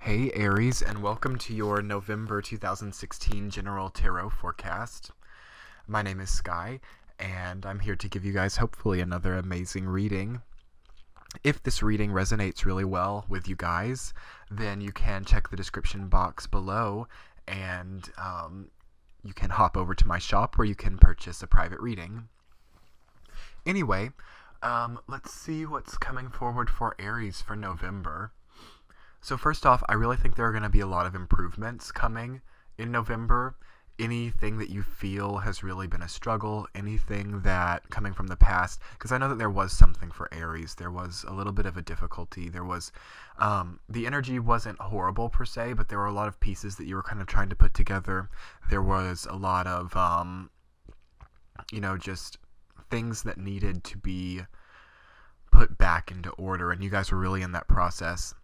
Hey Aries, and welcome to your November 2016 General Tarot Forecast. My name is Sky, and I'm here to give you guys hopefully another amazing reading. If this reading resonates really well with you guys, then you can check the description box below and you can hop over to my shop where you can purchase a private reading. Anyway, let's see what's coming forward for Aries for November. So first off, I really think there are going to be a lot of improvements coming in November. Anything that you feel has really been a struggle, anything that coming from the past, because I know that there was something for Aries. There was a little bit of a difficulty. There was, the energy wasn't horrible per se, but there were a lot of pieces that you were kind of trying to put together. There was a lot of, just things that needed to be put back into order, and you guys were really in that process.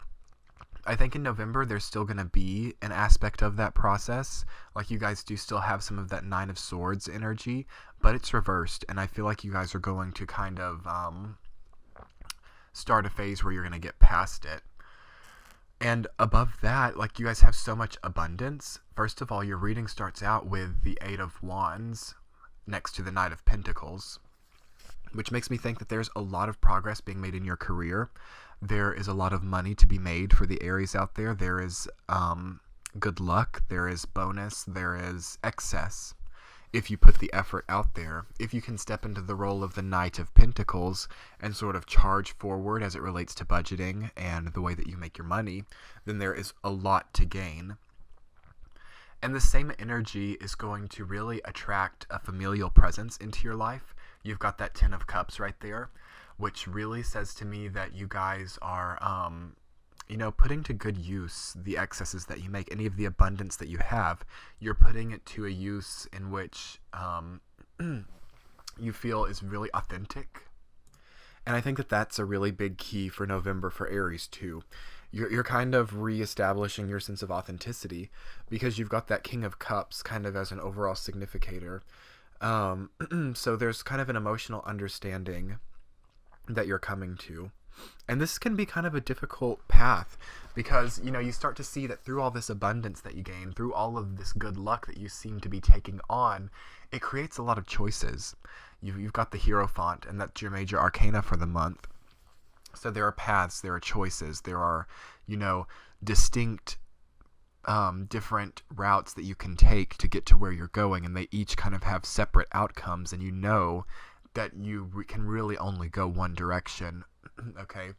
I think in November there's still going to be an aspect of that process. Like, you guys do still have some of that Nine of Swords energy, but it's reversed, and I feel like you guys are going to kind of start a phase where you're going to get past it. And above that, like, you guys have so much abundance. First of all, your reading starts out with the Eight of Wands next to the Knight of Pentacles, which makes me think that there's a lot of progress being made in your career. There is a lot of money to be made for the Aries out there. There is good luck, there is bonus, there is excess. If you put the effort out there, if you can step into the role of the Knight of Pentacles and sort of charge forward as it relates to budgeting and the way that you make your money, then there is a lot to gain. And the same energy is going to really attract a familial presence into your life. You've got that Ten of Cups right there, which really says to me that you guys are, putting to good use the excesses that you make. Any of the abundance that you have, you're putting it to a use in which you feel is really authentic. And I think that that's a really big key for November for Aries too. You're kind of reestablishing your sense of authenticity because you've got that King of Cups kind of as an overall significator. So there's kind of an emotional understanding that you're coming to. And this can be kind of a difficult path because, you start to see that through all this abundance that you gain, through all of this good luck that you seem to be taking on, it creates a lot of choices. You've got the Hierophant, and that's your major arcana for the month. So there are paths, there are choices, there are, distinct different routes that you can take to get to where you're going, and they each kind of have separate outcomes, and you know that you can really only go one direction. Okay,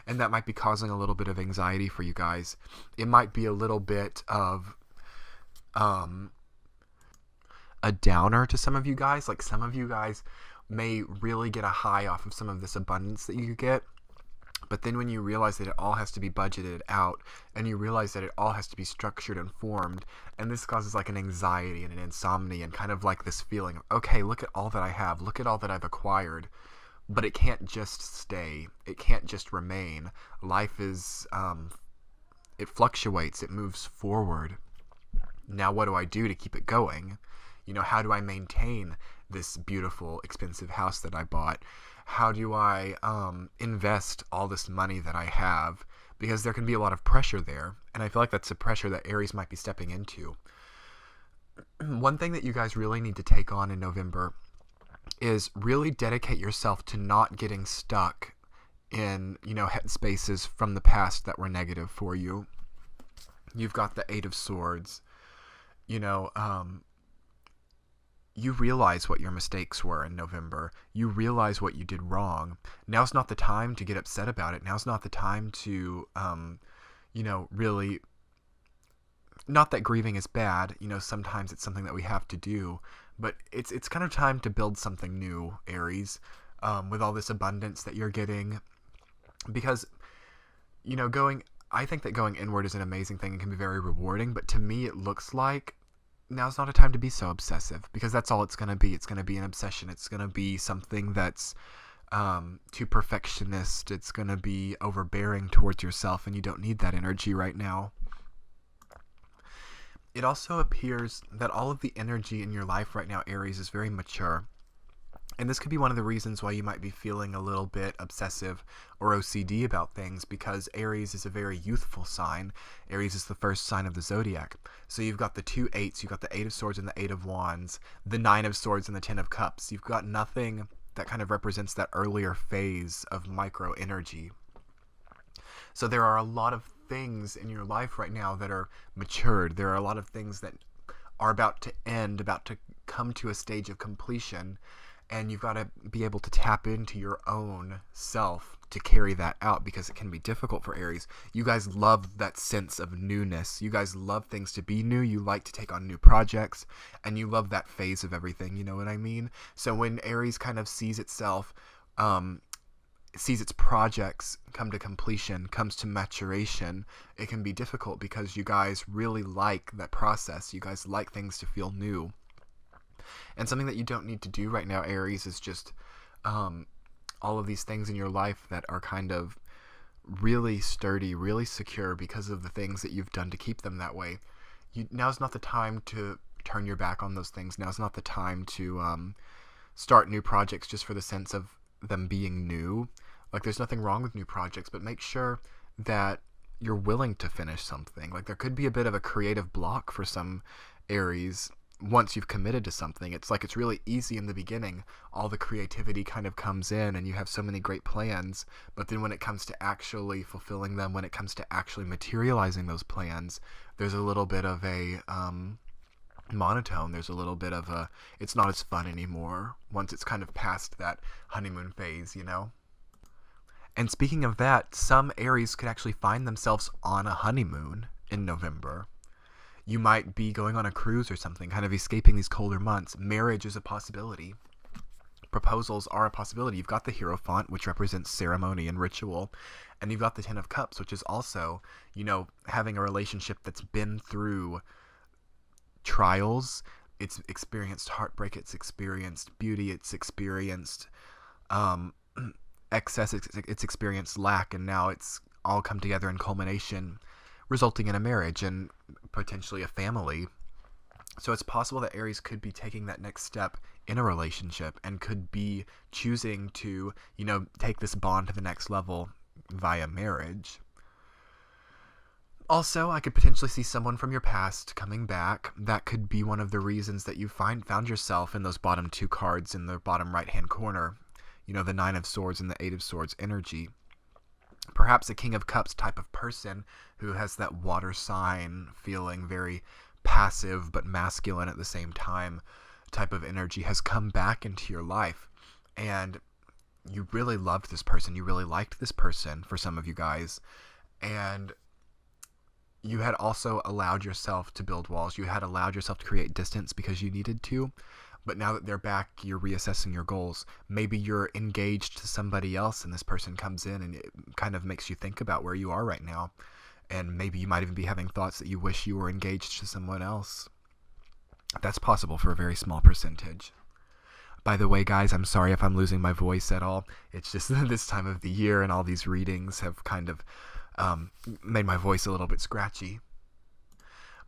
and that might be causing a little bit of anxiety for you guys. It might be a little bit of a downer to some of you guys. Like, some of you guys may really get a high off of some of this abundance that you get, but then when you realize that it all has to be budgeted out, and you realize that it all has to be structured and formed, and this causes like an anxiety and an insomnia and kind of like this feeling of, okay, look at all that I have, look at all that I've acquired, but it can't just stay, it can't just remain. Life is, it fluctuates, it moves forward. Now what do I do to keep it going? How do I maintain this beautiful, expensive house that I bought? How do I invest all this money that I have? Because there can be a lot of pressure there, and I feel like that's a pressure that Aries might be stepping into. One thing that you guys really need to take on in November is really dedicate yourself to not getting stuck in, headspaces from the past that were negative for you. You've got the Eight of Swords. You realize what your mistakes were in November. You realize what you did wrong. Now's not the time to get upset about it. Now's not the time to, really, not that grieving is bad. Sometimes it's something that we have to do, but it's kind of time to build something new, Aries, with all this abundance that you're getting. Because, I think that going inward is an amazing thing and can be very rewarding, but to me it looks like now's not a time to be so obsessive, because that's all it's going to be. It's going to be an obsession. It's going to be something that's too perfectionist. It's going to be overbearing towards yourself, and you don't need that energy right now. It also appears that all of the energy in your life right now, Aries, is very mature. And this could be one of the reasons why you might be feeling a little bit obsessive or OCD about things, because Aries is a very youthful sign. Aries is the first sign of the zodiac. So you've got the two eights, you've got the Eight of Swords and the Eight of Wands, the Nine of Swords and the Ten of Cups. You've got nothing that kind of represents that earlier phase of micro energy. So there are a lot of things in your life right now that are matured. There are a lot of things that are about to end, about to come to a stage of completion. And you've got to be able to tap into your own self to carry that out, because it can be difficult for Aries. You guys love that sense of newness. You guys love things to be new. You like to take on new projects, and you love that phase of everything. You know what I mean? So when Aries kind of sees itself, sees its projects come to completion, comes to maturation, it can be difficult because you guys really like that process. You guys like things to feel new. And something that you don't need to do right now, Aries, is just all of these things in your life that are kind of really sturdy, really secure because of the things that you've done to keep them that way. Now's not the time to turn your back on those things. Now's not the time to start new projects just for the sense of them being new. Like, there's nothing wrong with new projects, but make sure that you're willing to finish something. Like, there could be a bit of a creative block for some Aries once you've committed to something. It's like it's really easy in the beginning. All the creativity kind of comes in and you have so many great plans, but then when it comes to actually fulfilling them, when it comes to actually materializing those plans, there's a little bit of a monotone. There's a little bit of a, it's not as fun anymore once it's kind of past that honeymoon phase, you know? And speaking of that, some Aries could actually find themselves on a honeymoon in November. You might be going on a cruise or something, kind of escaping these colder months. Marriage is a possibility. Proposals are a possibility. You've got the Hierophant, which represents ceremony and ritual. And you've got the Ten of Cups, which is also, you know, having a relationship that's been through trials. It's experienced heartbreak. It's experienced beauty. It's experienced excess. It's experienced lack. And now it's all come together in culmination, resulting in a marriage and potentially a family. So it's possible that Aries could be taking that next step in a relationship and could be choosing to, you know, take this bond to the next level via marriage. Also, I could potentially see someone from your past coming back. That could be one of the reasons that you found yourself in those bottom two cards in the bottom right-hand corner. You know, the Nine of Swords and the Eight of Swords energy. Perhaps a King of Cups type of person who has that water sign, feeling very passive but masculine at the same time type of energy has come back into your life. And you really loved this person. You really liked this person, for some of you guys. And you had also allowed yourself to build walls. You had allowed yourself to create distance because you needed to. But now that they're back, you're reassessing your goals. Maybe you're engaged to somebody else and this person comes in and it kind of makes you think about where you are right now. And maybe you might even be having thoughts that you wish you were engaged to someone else. That's possible for a very small percentage. By the way, guys, I'm sorry if I'm losing my voice at all. It's just this time of the year and all these readings have kind of made my voice a little bit scratchy.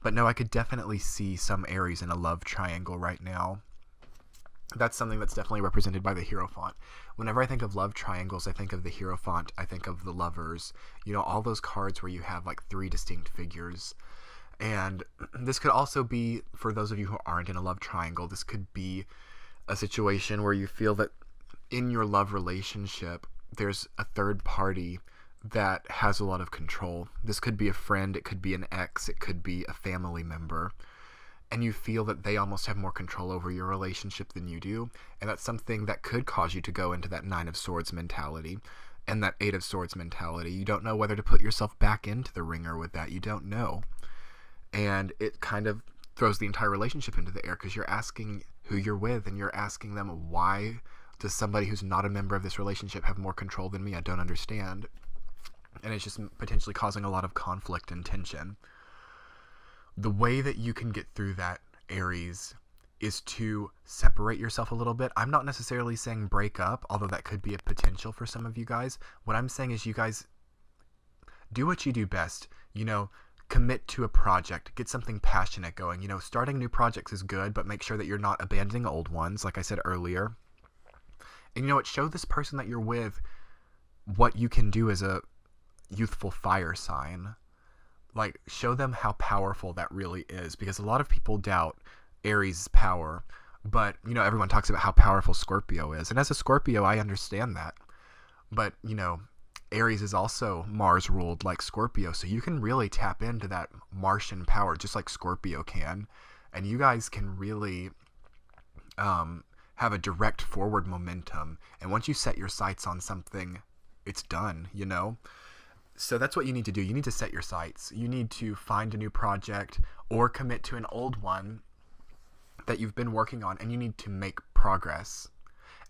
But no, I could definitely see some Aries in a love triangle right now. That's something that's definitely represented by the Hierophant. Whenever I think of love triangles, I think of the Hierophant, I think of the Lovers. You know, all those cards where you have like three distinct figures. And this could also be, for those of you who aren't in a love triangle, this could be a situation where you feel that in your love relationship, there's a third party that has a lot of control. This could be a friend, it could be an ex, it could be a family member. And you feel that they almost have more control over your relationship than you do. And that's something that could cause you to go into that Nine of Swords mentality and that Eight of Swords mentality. You don't know whether to put yourself back into the ringer with that. You don't know. And it kind of throws the entire relationship into the air because you're asking who you're with and you're asking them, why does somebody who's not a member of this relationship have more control than me? I don't understand. And it's just potentially causing a lot of conflict and tension. The way that you can get through that, Aries, is to separate yourself a little bit. I'm not necessarily saying break up, although that could be a potential for some of you guys. What I'm saying is you guys do what you do best. You know, commit to a project, get something passionate going. You know, starting new projects is good, but make sure that you're not abandoning old ones, like I said earlier. And you know what? Show this person that you're with what you can do as a youthful fire sign. Like, show them how powerful that really is, because a lot of people doubt Aries' power. But, you know, everyone talks about how powerful Scorpio is. And as a Scorpio, I understand that. But, you know, Aries is also Mars ruled like Scorpio. So you can really tap into that Martian power just like Scorpio can. And you guys can really have a direct forward momentum. And once you set your sights on something, it's done, you know? So that's what you need to do. You need to set your sights. You need to find a new project or commit to an old one that you've been working on, and you need to make progress.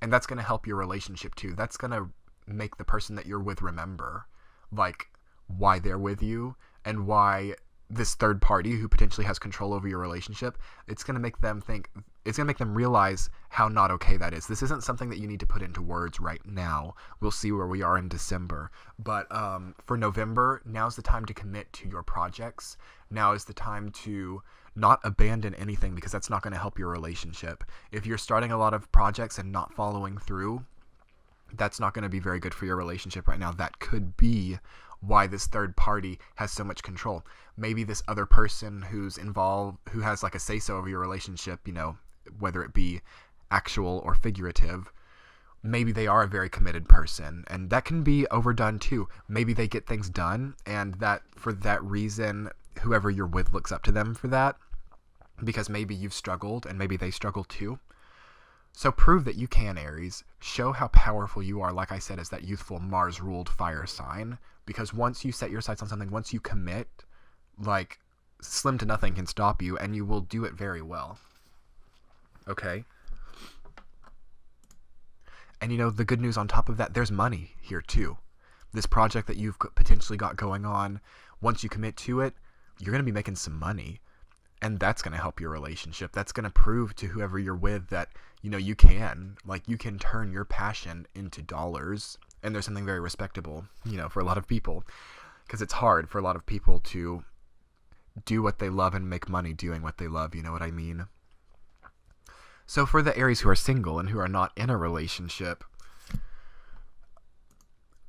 And that's going to help your relationship too. That's going to make the person that you're with remember, like, why they're with you and why this third party who potentially has control over your relationship, it's going to make them think, it's going to make them realize how not okay that is. This isn't something that you need to put into words right now. We'll see where we are in December. But for November, now's the time to commit to your projects. Now is the time to not abandon anything, because that's not going to help your relationship. If you're starting a lot of projects and not following through, that's not going to be very good for your relationship right now. That could be why this third party has so much control. Maybe this other person who's involved, who has like a say-so over your relationship, you know, whether it be actual or figurative, maybe they are a very committed person, and that can be overdone too. Maybe they get things done, and that for that reason, whoever you're with looks up to them for that, because maybe you've struggled and maybe they struggle too. So prove that you can, Aries. Show how powerful you are, like I said, as that youthful Mars-ruled fire sign. Because once you set your sights on something, once you commit, like, slim to nothing can stop you, and you will do it very well. Okay? And, you know, the good news on top of that, there's money here, too. This project that you've potentially got going on, once you commit to it, you're going to be making some money. And that's going to help your relationship. That's going to prove to whoever you're with that, you know, you can turn your passion into dollars. And there's something very respectable, you know, for a lot of people, because it's hard for a lot of people to do what they love and make money doing what they love. You know what I mean? So for the Aries who are single and who are not in a relationship,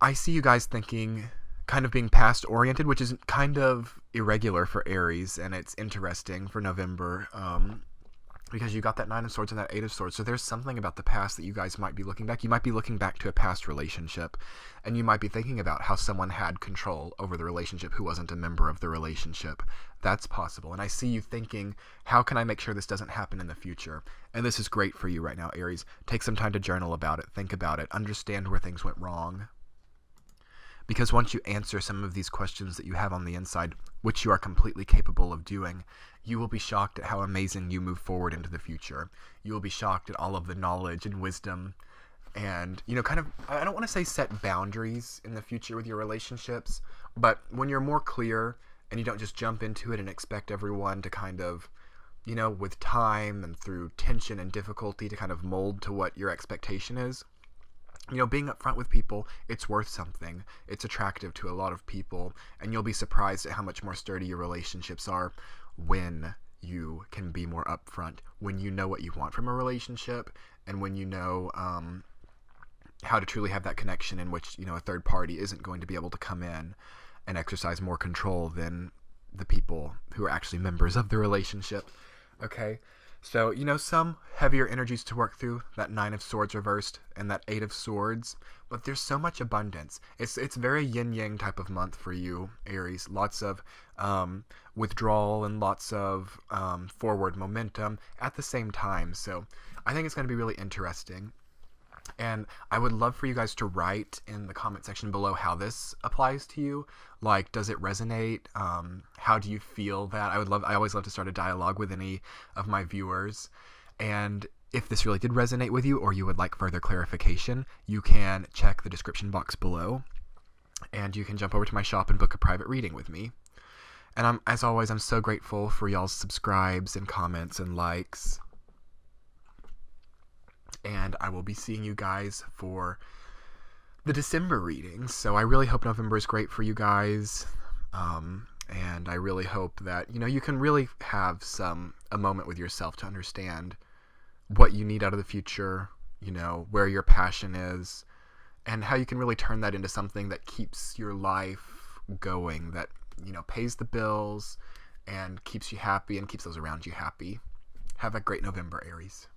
I see you guys thinking, kind of being past oriented, which is kind of irregular for Aries, and it's interesting for November, because you got that Nine of Swords and that Eight of Swords. So there's something about the past that you guys might be looking back. You might be looking back to a past relationship, and you might be thinking about how someone had control over the relationship who wasn't a member of the relationship. That's possible. And I see you thinking, how can I make sure this doesn't happen in the future? And this is great for you right now, Aries. Take some time to journal about it, think about it, understand where things went wrong. Because once you answer some of these questions that you have on the inside, which you are completely capable of doing, you will be shocked at how amazing you move forward into the future. You will be shocked at all of the knowledge and wisdom and, you know, kind of, I don't want to say set boundaries in the future with your relationships, but when you're more clear and you don't just jump into it and expect everyone to kind of, you know, with time and through tension and difficulty to kind of mold to what your expectation is. You know, being upfront with people, it's worth something. It's attractive to a lot of people, and you'll be surprised at how much more sturdy your relationships are when you can be more upfront, when you know what you want from a relationship, and when you know how to truly have that connection in which, you know, a third party isn't going to be able to come in and exercise more control than the people who are actually members of the relationship. Okay? So, you know, some heavier energies to work through, that Nine of Swords reversed and that Eight of Swords, but there's so much abundance. It's very yin-yang type of month for you, Aries. Lots of withdrawal and lots of forward momentum at the same time. So I think it's going to be really interesting. And I would love for you guys to write in the comment section below how this applies to you. Like, does it resonate? How do you feel that? I always love to start a dialogue with any of my viewers. And if this really did resonate with you, or you would like further clarification, you can check the description box below. And you can jump over to my shop and book a private reading with me. And as always, I'm so grateful for y'all's subscribes and comments and likes. And I will be seeing you guys for the December readings. So I really hope November is great for you guys. And I really hope that, you know, you can really have a moment with yourself to understand what you need out of the future, where your passion is, and how you can really turn that into something that keeps your life going, that, pays the bills and keeps you happy and keeps those around you happy. Have a great November, Aries.